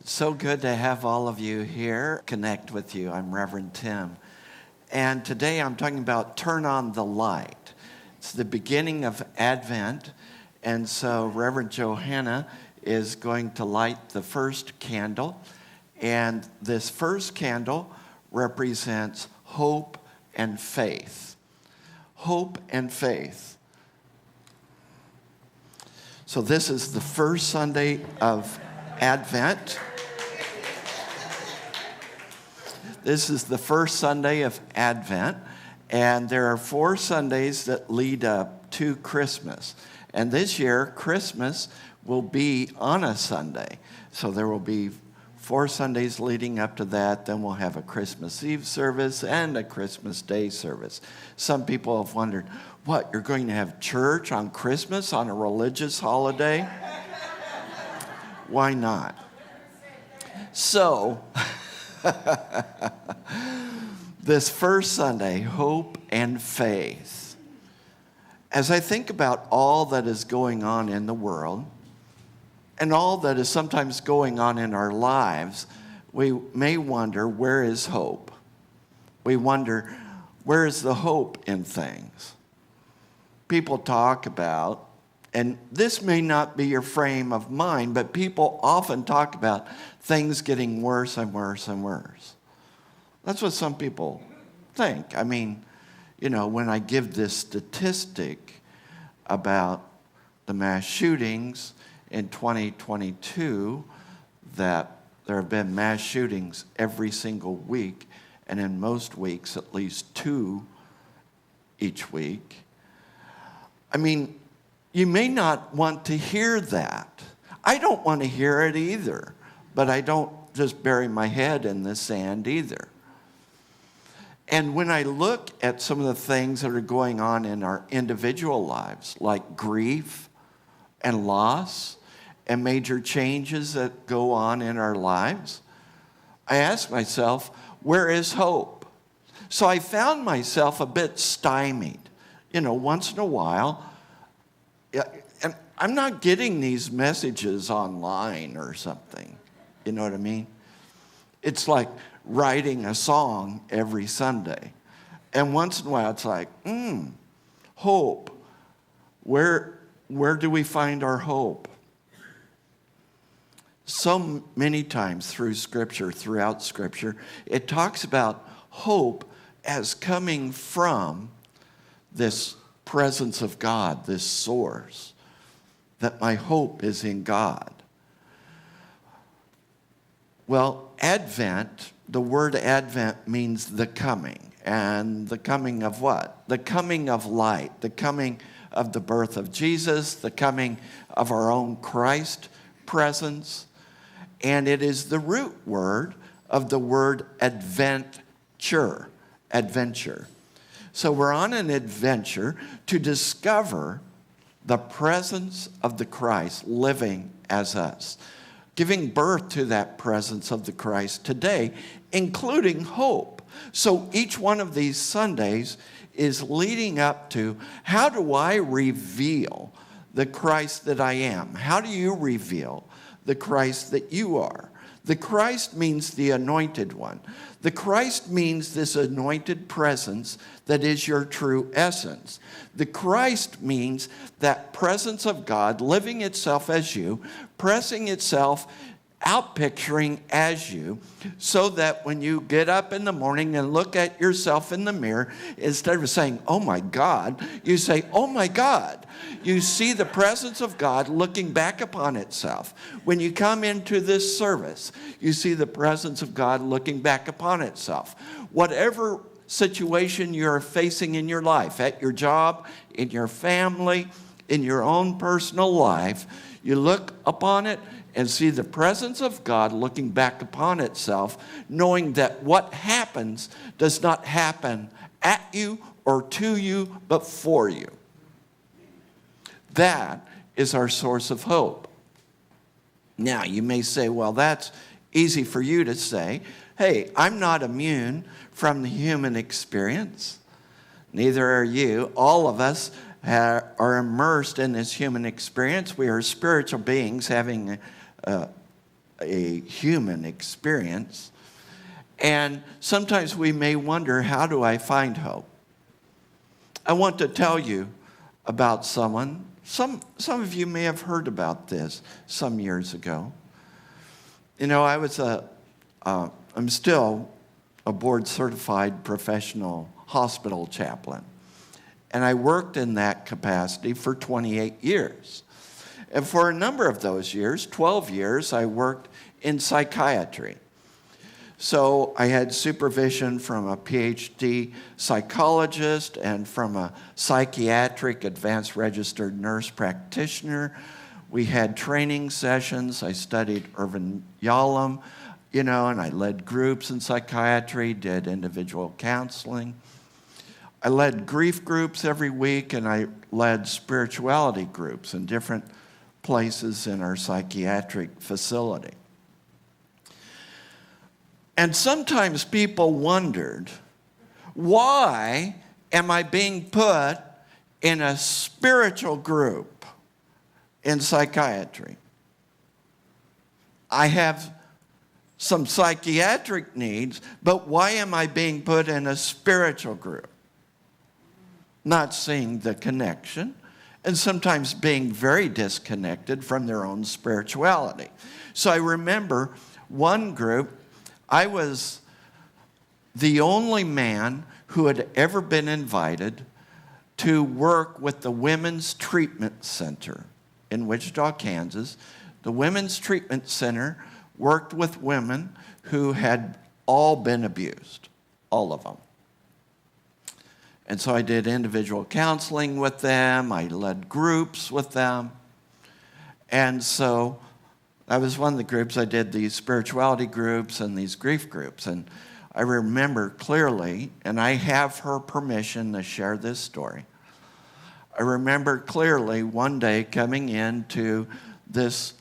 So good to have all of you here, connect with you. I'm Reverend Tim. And today I'm talking about turn on the light. It's the beginning of Advent. And so Reverend Johanna is going to light the first candle. And this first candle represents hope and faith. Hope and faith. So this is the first Sunday of Advent. This is the first Sunday of Advent, and there are 4 Sundays that lead up to Christmas. And this year, Christmas will be on a Sunday. So there will be 4 Sundays leading up to that. Then we'll have a Christmas Eve service and a Christmas Day service. Some people have wondered, what, you're going to have church on Christmas, on a religious holiday? Why not? So, this first Sunday, hope and faith. As I think about all that is going on in the world and all that is sometimes going on in our lives, we may wonder, where is hope? We wonder, where is the hope in things? People talk about, and this may not be your frame of mind, but people often talk about things getting worse and worse and worse. That's what some people think. I mean, when I give this statistic about the mass shootings in 2022, that there have been mass shootings every single week, and in most weeks, at least 2 each week. I mean, you may not want to hear that. I don't want to hear it either, but I don't just bury my head in the sand either. And when I look at some of the things that are going on in our individual lives, like grief and loss and major changes that go on in our lives, I ask myself, where is hope? So I found myself a bit stymied. Once in a while, and I'm not getting these messages online or something. You know what I mean? It's like writing a song every Sunday. And once in a while it's like, hope. Where do we find our hope? So many times throughout Scripture, it talks about hope as coming from this presence of God, this source, that my hope is in God. Well, Advent, the word Advent means the coming. And the coming of what? The coming of light, the coming of the birth of Jesus, the coming of our own Christ presence. And it is the root word of the word adventure. So we're on an adventure to discover the presence of the Christ living as us, giving birth to that presence of the Christ today, including hope. So each one of these Sundays is leading up to, how do I reveal the Christ that I am? How do you reveal the Christ that you are? The Christ means the anointed one. The Christ means this anointed presence that is your true essence. The Christ means that presence of God living itself as you, pressing itself out picturing as you, so that when you get up in the morning and look at yourself in the mirror, instead of saying, oh my God, you say, oh my God. You see the presence of God looking back upon itself. When you come into this service, you see the presence of God looking back upon itself. Whatever situation you're facing in your life, at your job, in your family, in your own personal life, you look upon it and see the presence of God looking back upon itself, knowing that what happens does not happen at you or to you, but for you. That is our source of hope. Now, you may say, well, that's easy for you to say. Hey, I'm not immune from the human experience. Neither are you. All of us are immersed in this human experience. We are spiritual beings having a human experience. And sometimes we may wonder, how do I find hope? I want to tell you about someone. Some of you may have heard about this some years ago. You know, I'm still a board-certified professional hospital chaplain. And I worked in that capacity for 28 years. And for a number of those years, 12 years, I worked in psychiatry. So I had supervision from a PhD psychologist and from a psychiatric advanced registered nurse practitioner. We had training sessions. I studied Irvin Yalom, and I led groups in psychiatry, did individual counseling. I led grief groups every week, and I led spirituality groups in different places in our psychiatric facility. And sometimes people wondered, why am I being put in a spiritual group in psychiatry? I have some psychiatric needs, but why am I being put in a spiritual group? Not seeing the connection, and sometimes being very disconnected from their own spirituality. So I remember one group, I was the only man who had ever been invited to work with the Women's Treatment Center in Wichita, Kansas. The Women's Treatment Center worked with women who had all been abused, all of them. And so I did individual counseling with them. I led groups with them. And so that was one of the groups. I did these spirituality groups and these grief groups. And I remember clearly, and I have her permission to share this story. I remember clearly one day coming into this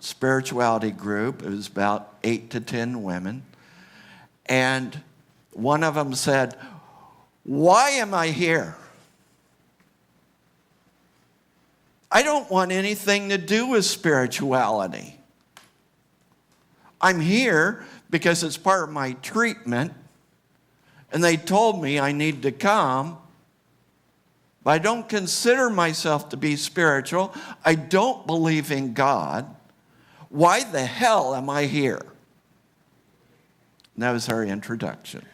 spirituality group. It was about 8 to 10 women. And one of them said, "Why am I here? I don't want anything to do with spirituality. I'm here because it's part of my treatment, and they told me I need to come, but I don't consider myself to be spiritual. I don't believe in God. Why the hell am I here?" And that was her introduction.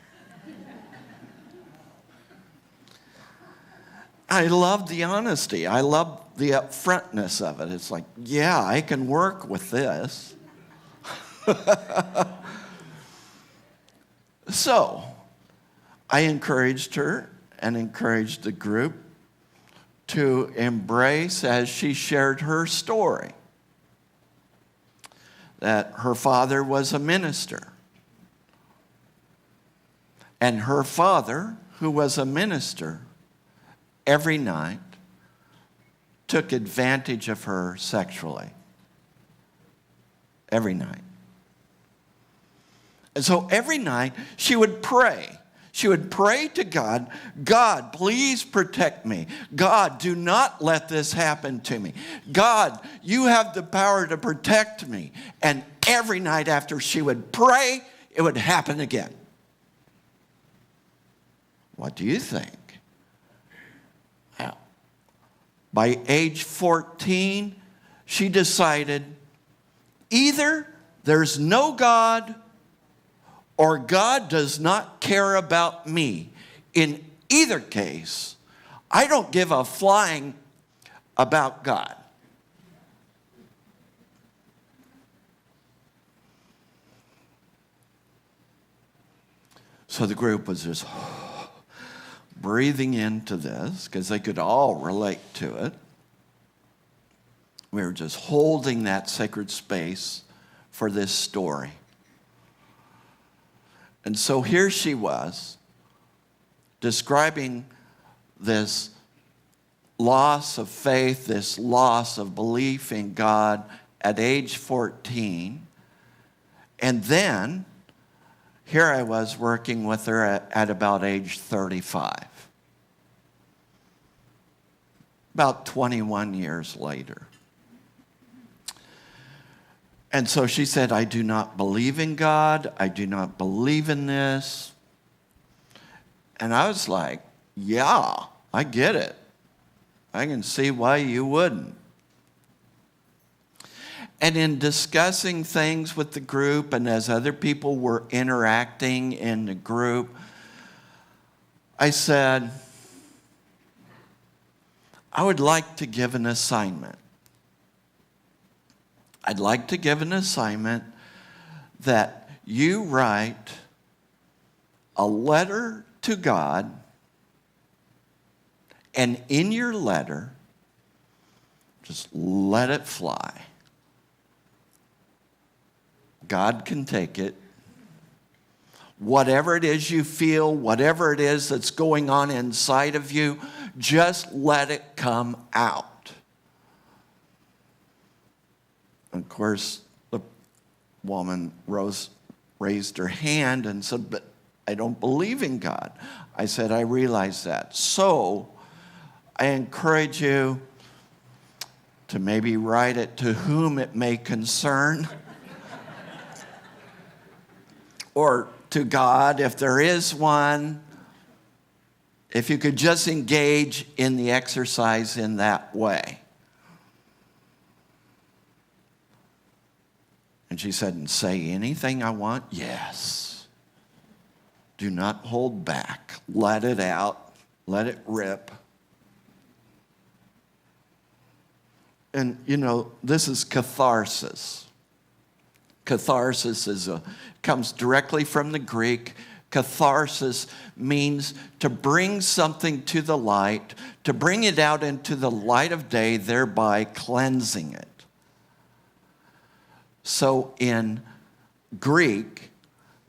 I love the honesty. I love the upfrontness of it. It's like, yeah, I can work with this. So I encouraged her and encouraged the group to embrace, as she shared her story, that her father was a minister. And her father, who was a minister, every night took advantage of her sexually. Every night. And so every night she would pray. She would pray to God, "God, please protect me. God, do not let this happen to me. God, you have the power to protect me." And every night after she would pray, it would happen again. What do you think? By age 14, she decided either there's no God or God does not care about me. In either case, I don't give a flying about God. So the group was just breathing into this because they could all relate to it. We were just holding that sacred space for this story. And so here she was, describing this loss of faith, this loss of belief in God at age 14. And then here I was working with her at about age 35. About 21 years later. And so she said, I do not believe in God. I do not believe in this. And I was like, yeah, I get it. I can see why you wouldn't. And in discussing things with the group, and as other people were interacting in the group, I said, I would like to give an assignment. I'd like to give an assignment that you write a letter to God, and in your letter, just let it fly. God can take it. Whatever it is you feel, whatever it is that's going on inside of you, just let it come out. Of course, the woman raised her hand and said, but I don't believe in God. I said, I realize that. So I encourage you to maybe write it to whom it may concern, or to God, if there is one. If you could just engage in the exercise in that way. And she said, and say anything I want? Yes. Do not hold back. Let it out. Let it rip. And, this is catharsis. Catharsis comes directly from the Greek. Catharsis means to bring something to the light, to bring it out into the light of day, thereby cleansing it. So in Greek,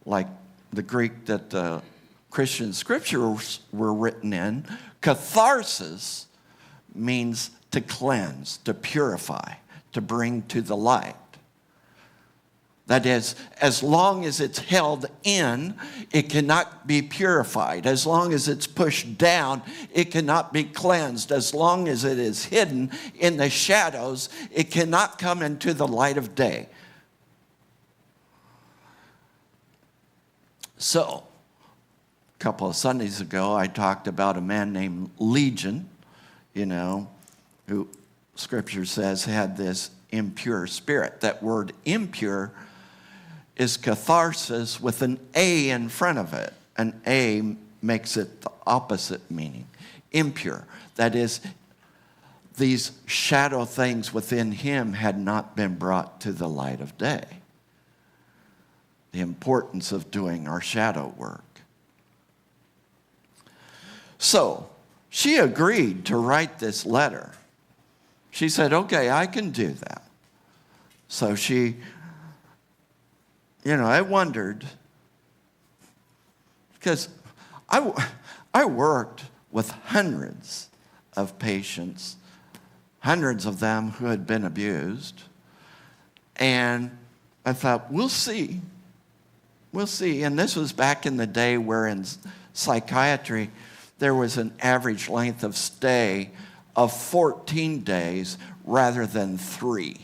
like the Greek that the Christian scriptures were written in, catharsis means to cleanse, to purify, to bring to the light. That is, as long as it's held in, it cannot be purified. As long as it's pushed down, it cannot be cleansed. As long as it is hidden in the shadows, it cannot come into the light of day. So, a couple of Sundays ago, I talked about a man named Legion, who Scripture says had this impure spirit. That word impure is catharsis with an A in front of it. An A makes it the opposite meaning. Impure. That is, these shadow things within him had not been brought to the light of day. The importance of doing our shadow work. So, she agreed to write this letter. She said, okay, I can do that. So she, I wondered, because I worked with hundreds of patients, hundreds of them who had been abused, and I thought, we'll see. We'll see. And this was back in the day where in psychiatry, there was an average length of stay of 14 days rather than 3.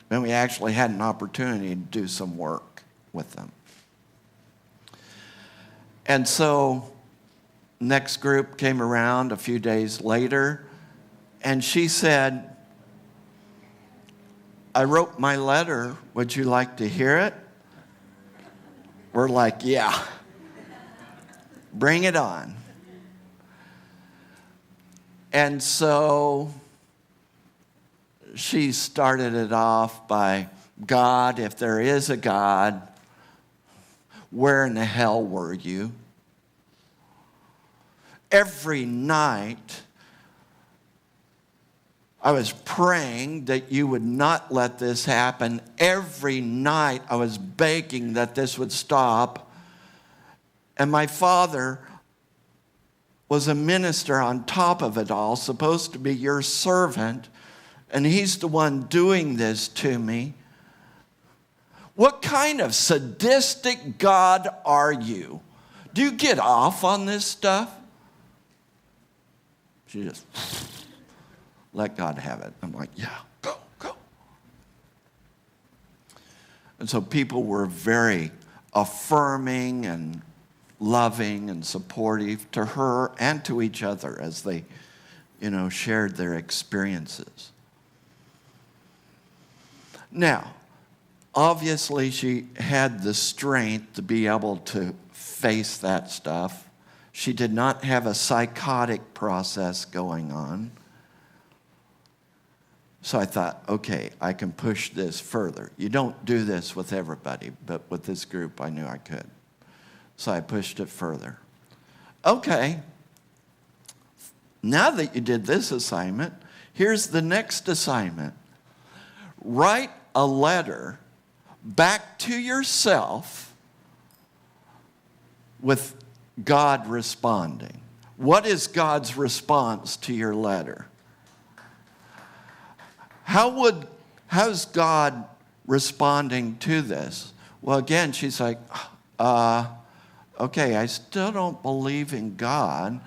And we actually had an opportunity to do some work with them. And so, next group came around a few days later, and she said, I wrote my letter. Would you like to hear it? We're like, yeah. Bring it on. And so she started it off by, God, if there is a God, where in the hell were you? Every night, I was praying that you would not let this happen. Every night, I was begging that this would stop. And my father was a minister on top of it all, supposed to be your servant, and he's the one doing this to me. What kind of sadistic God are you? Do you get off on this stuff? She just let God have it. I'm like, yeah, go. And so people were very affirming and loving and supportive to her and to each other as they, shared their experiences. Now, obviously she had the strength to be able to face that stuff. She did not have a psychotic process going on. So I thought, okay, I can push this further. You don't do this with everybody, but with this group, I knew I could. So I pushed it further. Okay, now that you did this assignment, here's the next assignment. Write a letter back to yourself with God responding. What is God's response to your letter? How's God responding to this? Well, again, she's like, okay, I still don't believe in God.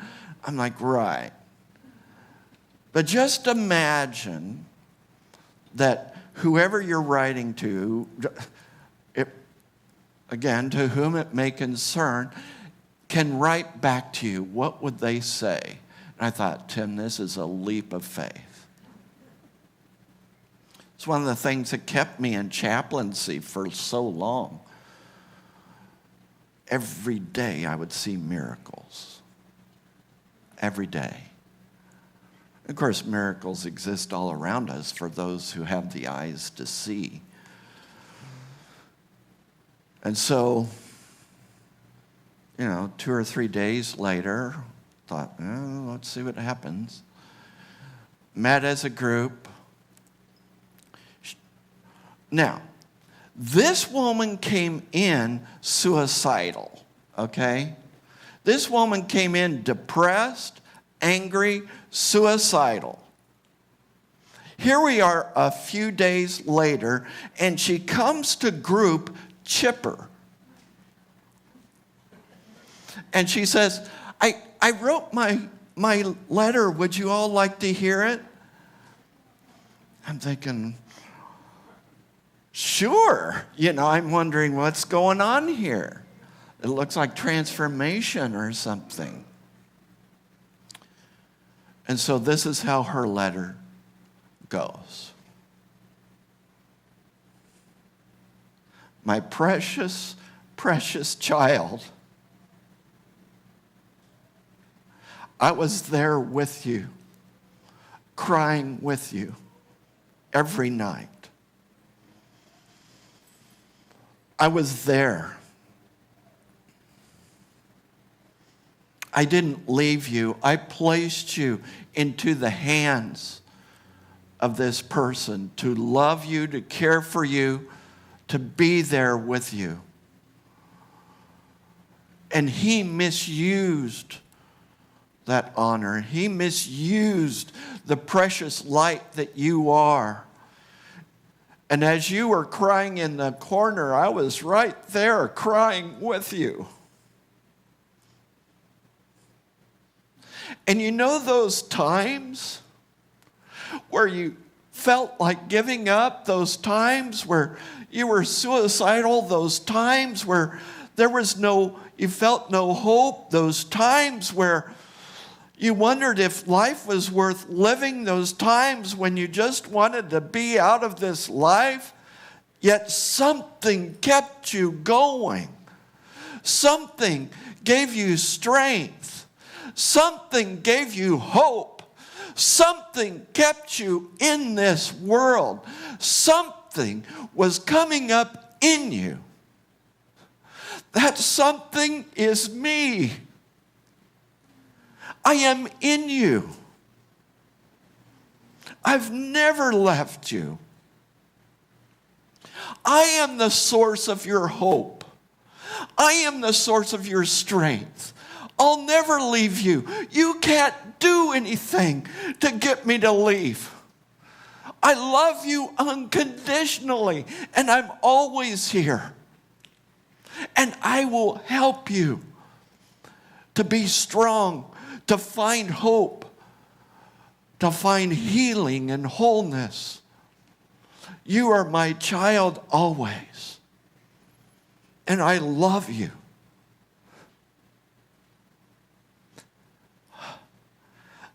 I'm like, right. But just imagine that whoever you're writing to, again, to whom it may concern, can write back to you. What would they say? And I thought, Tim, this is a leap of faith. It's one of the things that kept me in chaplaincy for so long. Every day I would see miracles. Every day. Of course, miracles exist all around us for those who have the eyes to see. And so, 2 or 3 days later, thought, let's see what happens. Met as a group. Now, this woman came in suicidal, okay? This woman came in depressed, angry, suicidal. Here we are a few days later, and she comes to group chipper. And she says, I wrote my letter. Would you all like to hear it? I'm thinking, sure. I'm wondering what's going on here. It looks like transformation or something. And so this is how her letter goes. My precious, precious child, I was there with you, crying with you every night. I was there. I didn't leave you. I placed you into the hands of this person to love you, to care for you, to be there with you. And he misused that honor. He misused the precious light that you are. And as you were crying in the corner, I was right there crying with you. And those times where you felt like giving up, those times where you were suicidal, those times where you felt no hope, those times where you wondered if life was worth living, those times when you just wanted to be out of this life, yet something kept you going. Something gave you strength. Something gave you hope. Something kept you in this world. Something was coming up in you. That something is me. I am in you. I've never left you. I am the source of your hope. I am the source of your strength. I'll never leave you. You can't do anything to get me to leave. I love you unconditionally, and I'm always here. And I will help you to be strong, to find hope, to find healing and wholeness. You are my child always. and I love you.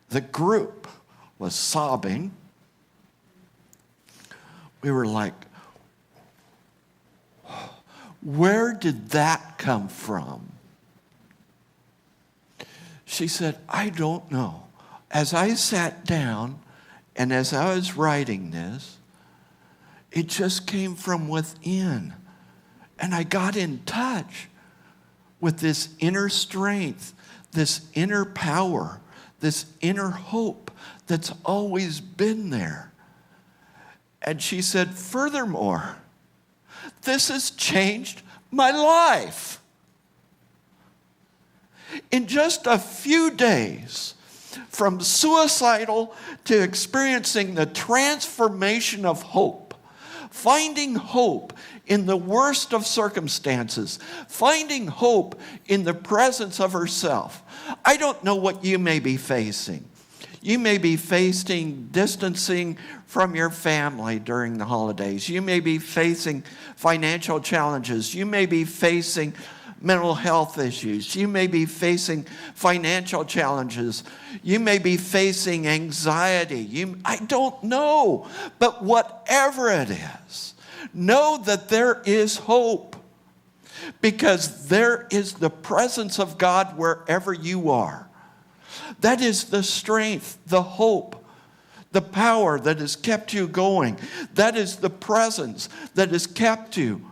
The group was sobbing. We were like, where did that come from? She said, I don't know. As I sat down and as I was writing this, it just came from within. And I got in touch with this inner strength, this inner power, this inner hope that's always been there. And she said, furthermore, this has changed my life. In just a few days, from suicidal to experiencing the transformation of hope, finding hope in the worst of circumstances, finding hope in the presence of herself. I don't know what you may be facing. You may be facing distancing from your family during the holidays. You may be facing financial challenges. You may be facing mental health issues. You may be facing financial challenges. You may be facing anxiety. I don't know. But whatever it is, know that there is hope, because there is the presence of God wherever you are. That is the strength, the hope, the power that has kept you going. That is the presence that has kept you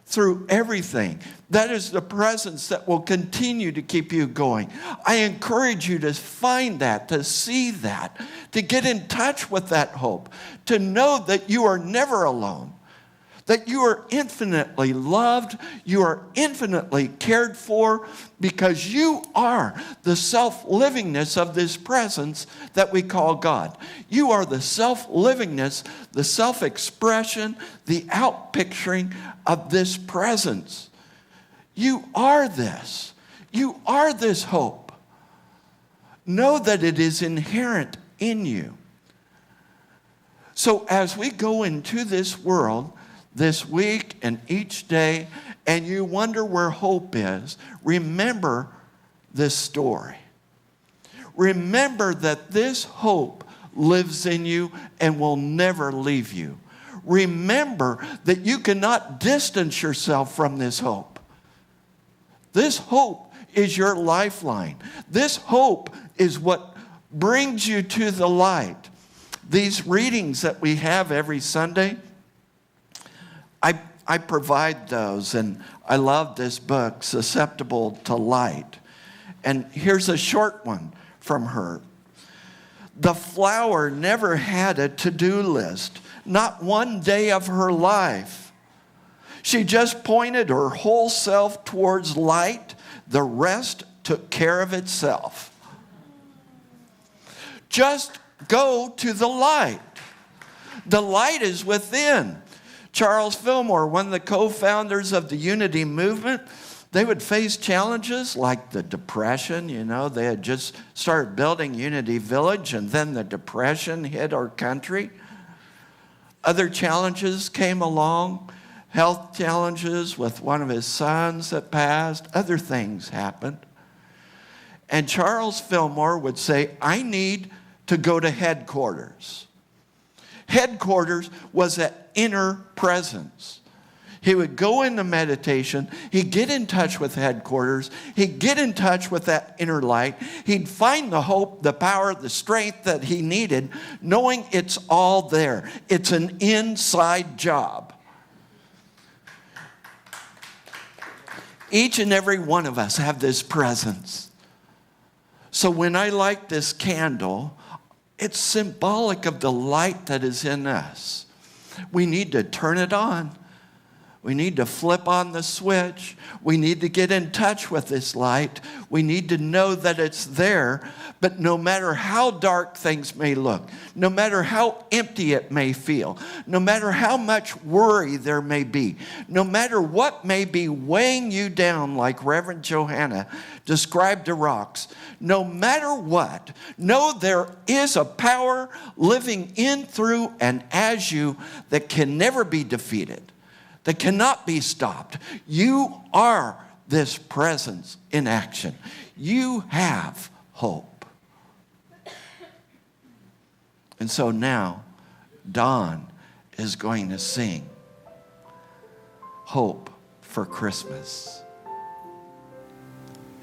through everything. That is the presence that will continue to keep you going. I encourage you to find that, to see that, to get in touch with that hope, to know that you are never alone, that you are infinitely loved, you are infinitely cared for, because you are the self-livingness of this presence that we call God. You are the self-livingness, the self-expression, the outpicturing of this presence. You are this. You are this hope. Know that it is inherent in you. So as we go into this world, this week and each day, and you wonder where hope is, remember this story. Remember that this hope lives in you and will never leave you. Remember that you cannot distance yourself from this hope. This hope is your lifeline. This hope is what brings you to the light. These readings that we have every Sunday, I provide those, and I love this book, Susceptible to Light. And here's a short one from her. The flower never had a to-do list, not one day of her life. She just pointed her whole self towards light. The rest took care of itself. Just go to the light. The light is within. Charles Fillmore, one of the co-founders of the Unity movement, they would face challenges like the Depression. They had just started building Unity Village, and then the Depression hit our country. Other challenges came along, health challenges with one of his sons that passed. Other things happened. And Charles Fillmore would say, I need to go to headquarters. Headquarters was that inner presence. He would go into meditation. He'd get in touch with headquarters. He'd get in touch with that inner light. He'd find the hope, the power, the strength that he needed, knowing it's all there. It's an inside job. Each and every one of us have this presence. So when I light this candle, it's symbolic of the light that is in us. We need to turn it on. We need to flip on the switch. We need to get in touch with this light. We need to know that it's there. But no matter how dark things may look, no matter how empty it may feel, no matter how much worry there may be, no matter what may be weighing you down, like Reverend Johanna described the rocks, no matter what, know there is a power living in, through, and as you that can never be defeated. that cannot be stopped. You are this presence in action. You have hope. And so now, Dawn is going to sing Hope for Christmas.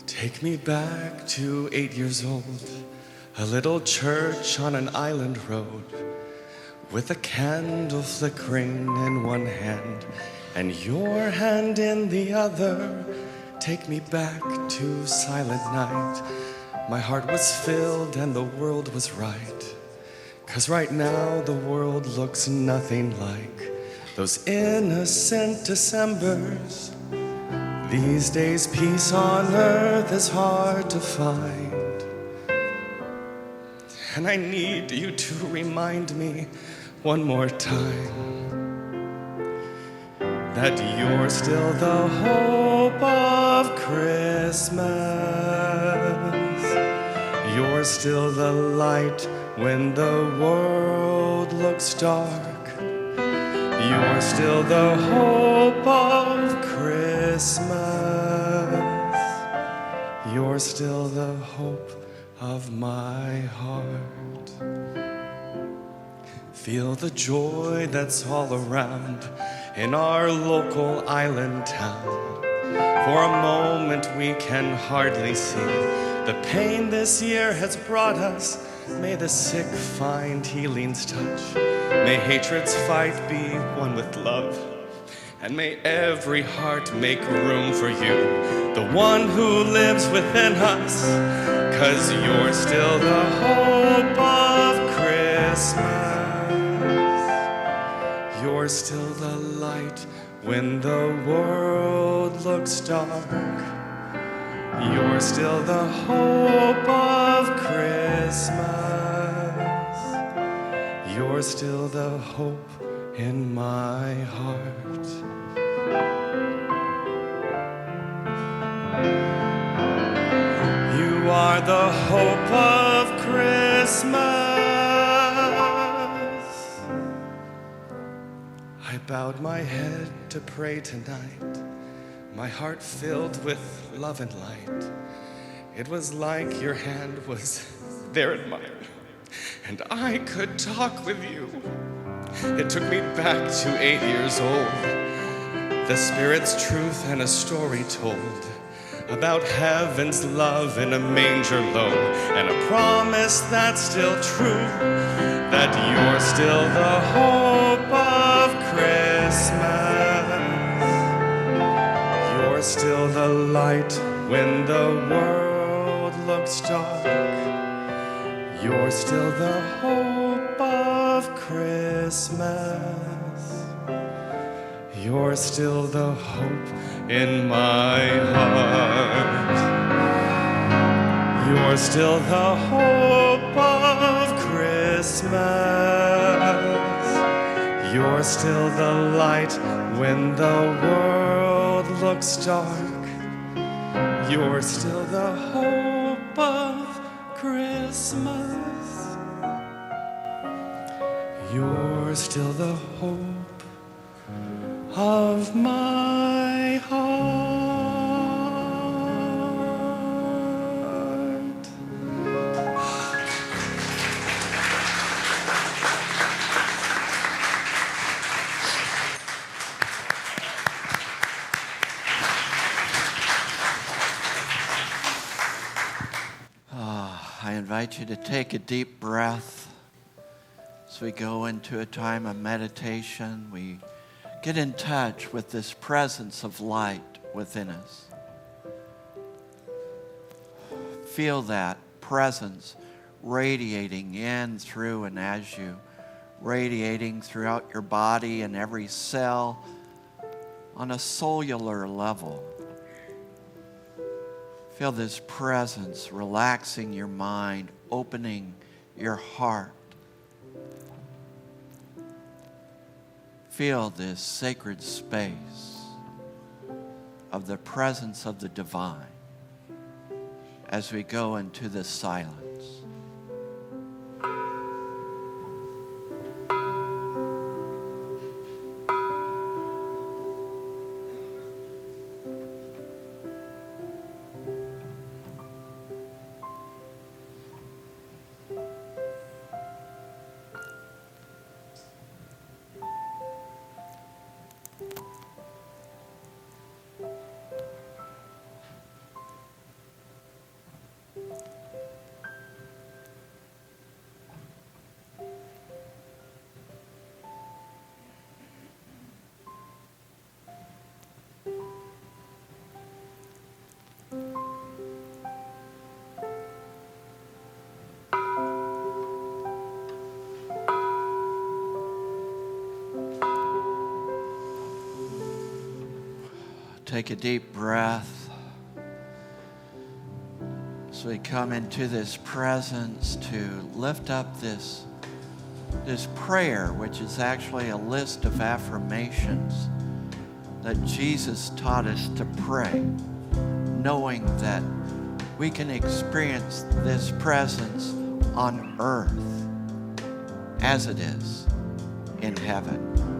Take me back to 8 years old, a little church on an island road, with a candle flickering in one hand and your hand in the other. Take me back to silent night. My heart was filled and the world was right. 'Cause right now the world looks nothing like those innocent Decembers. These days peace on earth is hard to find. And I need you to remind me one more time that you're still the hope of Christmas. You're still the light when the world looks dark. You're still the hope of Christmas. You're still the hope of my heart. Feel the joy that's all around in our local island town. For a moment we can hardly see the pain this year has brought us. May the sick find healing's touch. May hatred's fight be one with love. And may every heart make room for you, the one who lives within us. 'Cause you're still the hope of Christmas. You're still the light when the world looks dark. You're still the hope of Christmas. You're still the hope in my heart. You are the hope of Christmas. I bowed my head to pray tonight, my heart filled with love and light. It was like your hand was there in mine, and I could talk with you. It took me back to 8 years old, the Spirit's truth and a story told about heaven's love in a manger low, and a promise that's still true, that you're still the hope of Christmas. You're still the light when the world looks dark. You're still the hope of Christmas. You're still the hope in my heart. You're still the hope of Christmas. You're still the light when the world looks dark. You're still the hope of Christmas. You're still the hope of my heart. I invite you to take a deep breath as we go into a time of meditation. We get in touch with this presence of light within us. Feel that presence radiating in, through, and as you, radiating throughout your body and every cell on a cellular level. Feel this presence relaxing your mind, opening your heart. Feel this sacred space of the presence of the divine as we go into this silence. Take a deep breath as we come into this presence to lift up this prayer, which is actually a list of affirmations that Jesus taught us to pray, knowing that we can experience this presence on earth as it is in heaven.